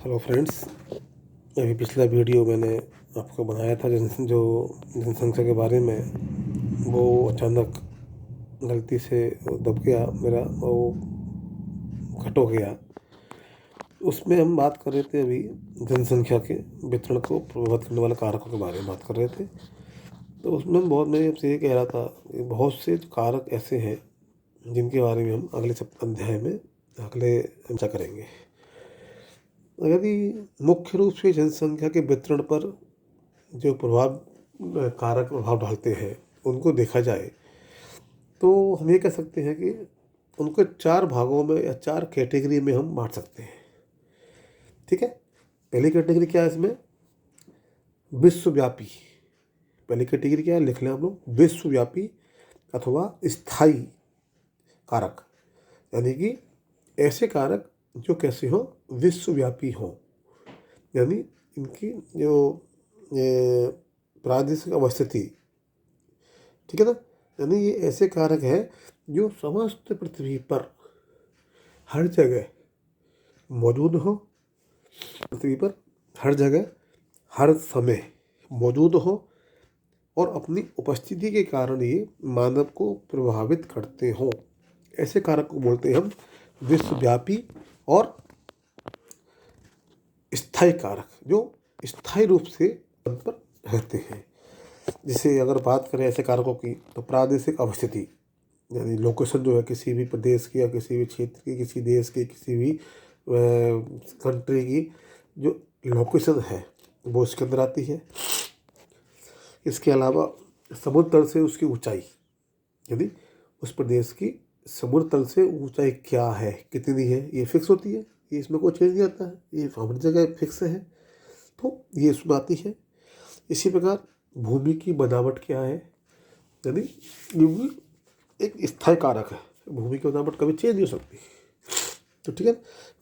Hello friends. अभी पिछला video मैंने आपको बनाया था जो जनसंख्या के बारे में, वो अचानक गलती से दब गया मेरा, वो कट हो गया। उसमें हम बात कर रहे थे अभी जनसंख्या के वितरण को प्रभावित करने वाले कारकों के बारे में बात कर रहे थे। तो उसमें मैं आपसे ये कह रहा था कि बहुत से कारक ऐसे हैं जिनके बारे में हम अगले अध्याय में अगले चर्चा करेंगे। यदि मुख्य रूप से जनसंख्या के वितरण पर जो कारक प्रभाव डालते हैं उनको देखा जाए तो हम ये कह सकते हैं कि उनको 4 भागों में या 4 कैटेगरी में हम बांट सकते हैं। ठीक है, पहली कैटेगरी क्या है इसमें? विश्वव्यापी। पहली कैटेगरी क्या है, लिख लें हम लोग, विश्वव्यापी अथवा स्थायी कारक। यानी कि ऐसे कारक जो कैसे हो, विश्वव्यापी हो, यानी इनकी जो प्रादेशिक अवस्थिति, ठीक है ना, यानी ये ऐसे कारक हैं जो समस्त पृथ्वी पर हर जगह मौजूद हो, पृथ्वी पर हर जगह हर समय मौजूद हो और अपनी उपस्थिति के कारण ये मानव को प्रभावित करते हों। ऐसे कारक को बोलते हैं हम विश्वव्यापी और स्थायी कारक, जो स्थायी रूप से पर रहते हैं। जैसे अगर बात करें ऐसे कारकों की तो प्रादेशिक अवस्थिति, यानी लोकेशन जो है किसी भी प्रदेश की या किसी भी क्षेत्र की, किसी देश की, किसी भी कंट्री की जो लोकेशन है वो इसके अंदर आती है। इसके अलावा समुद्र तल से उसकी ऊंचाई, यदि उस प्रदेश की समुद्र तल से ऊंचाई क्या है, कितनी है, ये फिक्स होती है, ये इसमें कोई चेंज नहीं आता है, ये हर जगह फिक्स है, तो ये इसमें आती है। इसी प्रकार भूमि की बनावट क्या है, यानी ये भी एक स्थायी कारक है, भूमि की बनावट कभी चेंज नहीं हो सकती। तो ठीक है,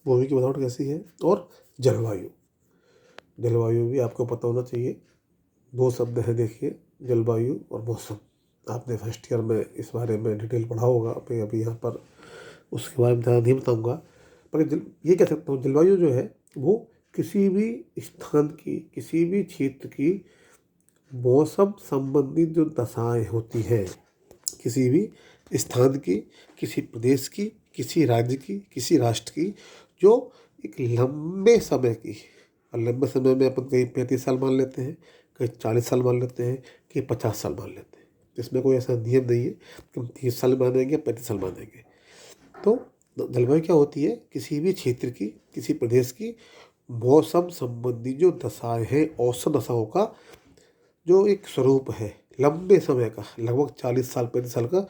भूमि की बनावट कैसी है। और जलवायु, जलवायु भी आपको पता होना चाहिए। 2 शब्द है, देखिए, जलवायु और मौसम। आपने फर्स्ट ईयर में इस बारे में डिटेल पढ़ा होगा, मैं अभी यहाँ पर उसके बारे में ज़्यादा नहीं बताऊँगा। पर ये कह सकता हूँ, जलवायु जो है वो किसी भी स्थान की, किसी भी क्षेत्र की मौसम संबंधित जो दशाएं होती हैं, किसी भी स्थान की, किसी प्रदेश की, किसी राज्य की, किसी राष्ट्र की, जो एक लंबे समय की, और लंबे समय में अपन कहीं 35 साल मान लेते हैं, कहीं 40 साल मान लेते हैं, कहीं 50 साल मान लेते हैं। इसमें कोई ऐसा नियम नहीं है कि हम 30 साल मानेंगे, 35 साल मानेंगे। तो जलवायु क्या होती है? किसी भी क्षेत्र की, किसी प्रदेश की मौसम संबंधी जो दशाएं हैं, औसत दशाओं का जो एक स्वरूप है, लंबे समय का, लगभग 40 साल 35 साल का,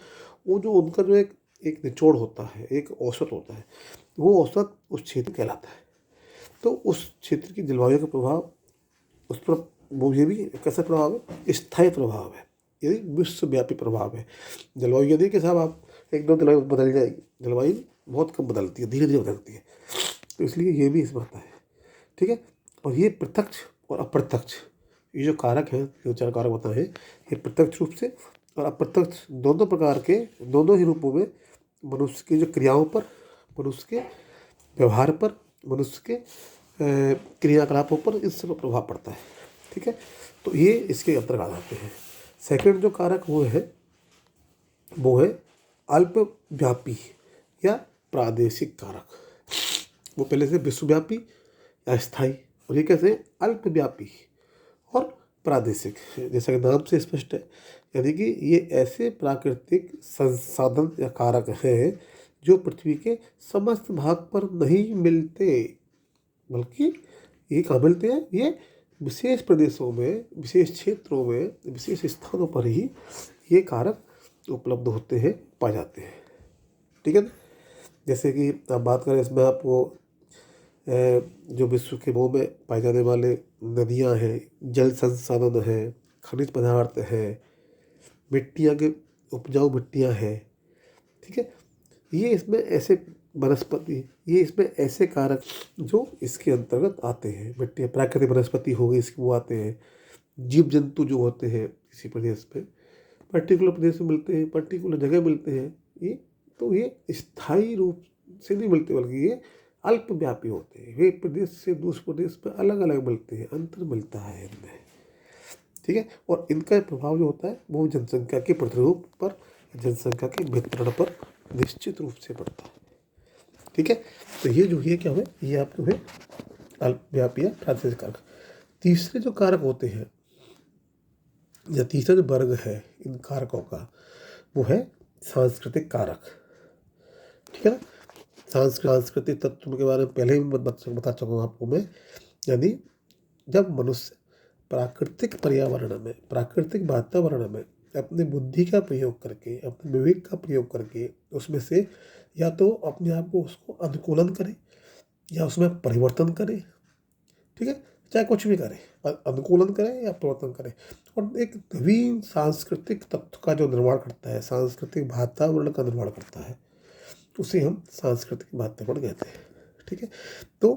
वो जो उनका जो एक निचोड़ होता है, एक औसत होता है, वो औसत उस क्षेत्र कहलाता है। तो उस क्षेत्र की जलवायु का प्रभाव उस पर, वो ये भी कैसा प्रभाव है? स्थायी प्रभाव है, यानी विश्वव्यापी प्रभाव है। जलवायु यदि कि साहब आप एकदम जलवायु बदल जाएगी, जलवायु बहुत कम बदलती है, धीरे धीरे बदलती है, तो इसलिए ये भी इसमें आता है। ठीक है, और ये प्रत्यक्ष और अप्रत्यक्ष, ये जो कारक हैं, जो 4 कारक बताए हैं, ये प्रत्यक्ष रूप से और अप्रत्यक्ष दोनों प्रकार के, दोनों ही रूपों में मनुष्य की जो क्रियाओं पर, मनुष्य के व्यवहार पर, मनुष्य के क्रियाकलापों पर इन सब प्रभाव पड़ता है। ठीक है, तो ये इसके अंतर्गत आते हैं। सेकंड जो कारक वो है अल्पव्यापी या प्रादेशिक कारक। वो पहले से विश्वव्यापी या स्थायी, और ये कैसे? अल्पव्यापी और प्रादेशिक, जैसा कि नाम से स्पष्ट है। यानी कि ये ऐसे प्राकृतिक संसाधन या कारक हैं जो पृथ्वी के समस्त भाग पर नहीं मिलते, बल्कि ये कहाँ मिलते हैं? ये विशेष प्रदेशों में, विशेष क्षेत्रों में, विशेष स्थानों पर ही ये कारक उपलब्ध होते हैं, पाए जाते हैं। ठीक है ना? जैसे कि आप बात करें इसमें, आपको जो विश्व के वो में पाए जाने वाले नदियाँ हैं, जल संसाधन हैं, खनिज पदार्थ हैं, मिट्टियाँ के उपजाऊ मिट्टियाँ हैं। ठीक है, ये इसमें ऐसे वनस्पति, ये इसमें ऐसे कारक जो इसके अंतर्गत आते हैं। मिट्टी, प्राकृतिक वनस्पति हो गई, इसके वो आते हैं। जीव जंतु जो होते हैं किसी प्रदेश में, पर्टिकुलर प्रदेश में मिलते हैं, पर्टिकुलर जगह मिलते हैं। ये तो ये स्थायी रूप से नहीं मिलते, बल्कि ये अल्पव्यापी होते हैं, वे प्रदेश से दूसरे प्रदेश में अलग अलग मिलते हैं, अंतर मिलता है इनमें, ठीक है। और इनका प्रभाव जो होता है वो जनसंख्या के प्रतिरूप पर, जनसंख्या के वितरण पर निश्चित रूप से पड़ता है, ठीक है। तो ये जो है क्या हुए, ये आपके हुए अल्पव्यापी या प्रादेशिक कारक। तीसरे जो कारक होते हैं या तीसरा जो वर्ग है इन कारकों का, वो है सांस्कृतिक कारक, ठीक है ना। सांस्कृतिक तत्व के बारे में पहले ही बता चुका हूँ आपको मैं। यानी जब मनुष्य प्राकृतिक पर्यावरण में, प्राकृतिक वातावरण में अपने बुद्धि का प्रयोग करके, अपने विवेक का प्रयोग करके उसमें से या तो अपने आप को उसको अनुकूलन करे या उसमें परिवर्तन करे, ठीक है, चाहे कुछ भी करे, अनुकूलन करे या परिवर्तन करे, और एक नवीन सांस्कृतिक तत्व का जो निर्माण करता है, सांस्कृतिक वातावरण का निर्माण करता है, उसे हम सांस्कृतिक वातावरण कहते हैं, ठीक है। तो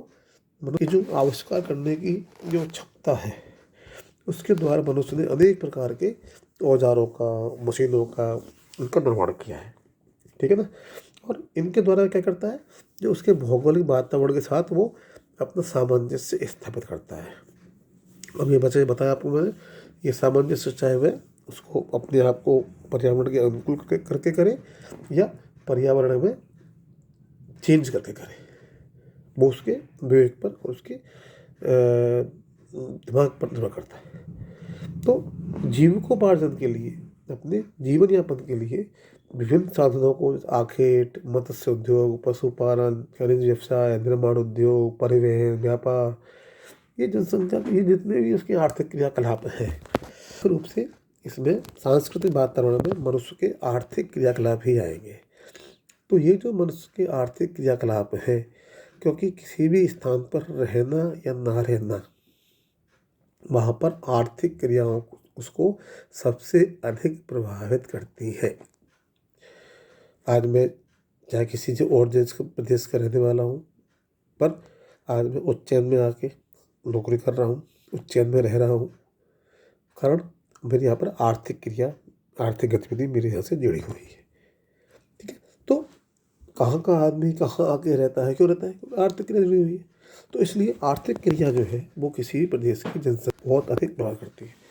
मनुष्य की जो आविष्कार करने की जो क्षमता है, उसके द्वारा मनुष्य ने अनेक प्रकार के औजारों का, मशीनों का, उनका निर्माण किया है, ठीक है ना। और इनके द्वारा क्या करता है, जो उसके भौगोलिक वातावरण के साथ वो अपना सामंजस्य स्थापित करता है। अब ये बताया आपको मैंने, ये सामंजस्य चाहे वह उसको अपने आप को पर्यावरण के अनुकूल करके करे या पर्यावरण में चेंज करके करे, वो उसके विवेक पर और उसके दिमाग पर निर्भर करता है। तो जीविकोपार्जन के लिए, अपने जीवन यापन के लिए विभिन्न साधनों को, आखेट, मत्स्य उद्योग, पशुपालन, खनिज व्यवसाय, निर्माण उद्योग, परिवहन, व्यापार, ये जनसंख्या, ये जितने भी उसके आर्थिक क्रियाकलाप हैं, मुख्य रूप से इसमें सांस्कृतिक वातावरण में मनुष्य के आर्थिक क्रियाकलाप ही आएंगे। तो ये जो मनुष्य के आर्थिक क्रियाकलाप है, क्योंकि किसी भी स्थान पर रहना या ना रहना, वहाँ पर आर्थिक क्रियाओं उसको सबसे अधिक प्रभावित करती है। आज मैं चाहे किसी जो और देश प्रदेश का रहने वाला हूँ, पर आज मैं उज्जैन में आके नौकरी कर रहा हूँ, उज्जैन में रह रहा हूँ, कारण मेरे यहाँ पर आर्थिक क्रिया, आर्थिक गतिविधि मेरे यहाँ से जुड़ी हुई है, ठीक है। तो कहाँ का आदमी कहाँ आके रहता है, क्यों रहता है, क्योंकि आर्थिक क्रिया जुड़ी हुई है। तो इसलिए आर्थिक क्रिया जो है वो किसी भी प्रदेश की जनसंख्या बहुत अधिक प्रभाव करती है।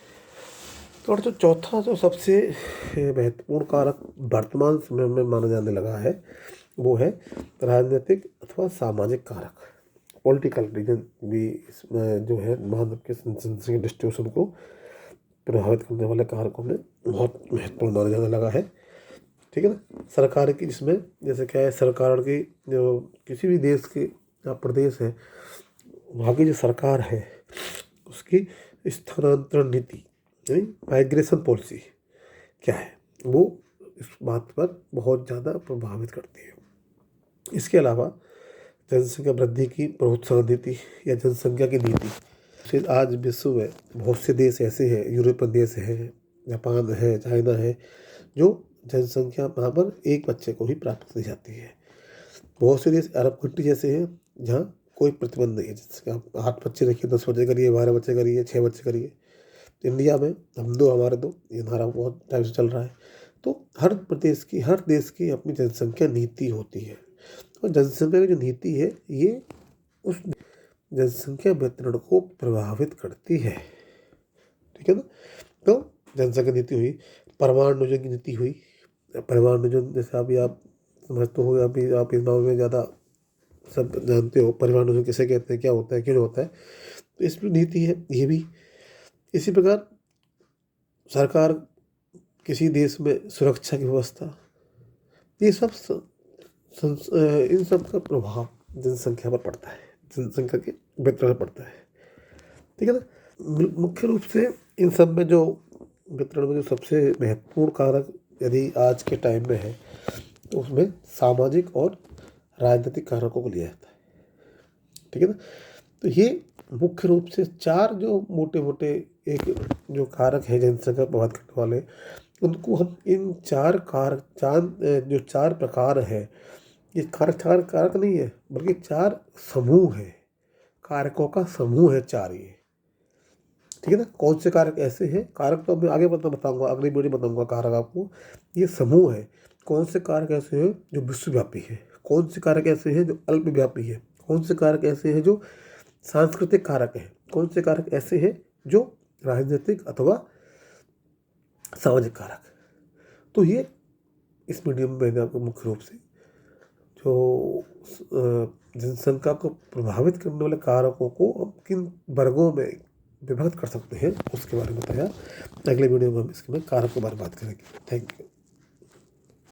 और जो चौथा जो सबसे महत्वपूर्ण कारक वर्तमान समय में माना जाने लगा है, वो है राजनीतिक अथवा सामाजिक कारक, पॉलिटिकल रीजन भी इसमें जो है मानव के जनसंख्या डिस्ट्रीब्यूशन को प्रभावित करने वाले कारकों में बहुत महत्वपूर्ण माना जाने लगा है, ठीक है ना। सरकार की, जिसमें जैसे क्या है, सरकार की जो किसी भी देश के या प्रदेश है, वहाँ की जो सरकार है उसकी स्थानांतरण नीति यानी माइग्रेशन पॉलिसी क्या है, वो इस बात पर बहुत ज़्यादा प्रभावित करती है। इसके अलावा जनसंख्या वृद्धि की प्रोत्साहन नीति या जनसंख्या की नीति, फिर आज विश्व में बहुत से देश ऐसे हैं, यूरोपियन देश हैं, जापान है, चाइना है, जो जनसंख्या वहाँ पर एक बच्चे को ही प्राप्त की जाती है। बहुत से देश अरब कंट्री जैसे हैं जहाँ कोई प्रतिबंध नहीं है, जैसे आप 8 बच्चे रखिए, 10 बच्चे करिए, 12 बच्चे करिए, 6 बच्चे करिए। इंडिया में हम दो, हमारे दो, ये हमारा बहुत टाइम से चल रहा है। तो हर देश की अपनी जनसंख्या नीति होती है, और जनसंख्या की जो नीति है ये उस जनसंख्या वितरण को प्रभावित करती है, ठीक है ना। तो जनसंख्या नीति हुई, परमाणु नियोजन की नीति हुई। परमाणु नियोजन जैसे अभी आप समझते हो, अभी आप इस मामले में ज़्यादा सब जानते हो, परमाणु नियोजन किसे कहते हैं, क्या होता है, क्यों होता है, तो इसमें नीति है ये भी। इसी प्रकार सरकार किसी देश में सुरक्षा की व्यवस्था, ये सब इन सब का प्रभाव जनसंख्या पर पड़ता है, जनसंख्या के वितरण पर पड़ता है, ठीक है ना। मुख्य रूप से इन सब में जो वितरण में जो सबसे महत्वपूर्ण कारक यदि आज के टाइम में है, तो उसमें सामाजिक और राजनीतिक कारकों को लिया जाता है, ठीक है ना। तो ये मुख्य रूप से 4 जो मोटे मोटे एक जो कारक है जनसंख्या प्रभावित करने वाले, उनको हम इन 4 जो 4 प्रकार है, ये कारक नहीं है बल्कि 4 समूह है, कारकों का समूह है 4 ये, ठीक है ना। कौन से कारक ऐसे हैं, कारक तो मैं आगे बताऊंगा, अगली वीडियो बताऊंगा कारक आपको। ये समूह है, कौन से कारक ऐसे हैं जो विश्वव्यापी है, कौन से कारक ऐसे हैं जो अल्पव्यापी है, कौन से कारक ऐसे हैं जो सांस्कृतिक कारक हैं, कौन से कारक ऐसे हैं जो राजनीतिक अथवा सामाजिक कारक। तो ये इस मीडियम में मैंने आपको मुख्य रूप से जो जनसंख्या को प्रभावित करने वाले कारकों को हम किन वर्गों में विभक्त कर सकते हैं उसके बारे में बताया। अगले वीडियो में हम इसके कारक के बारे में बात करेंगे। Thank you.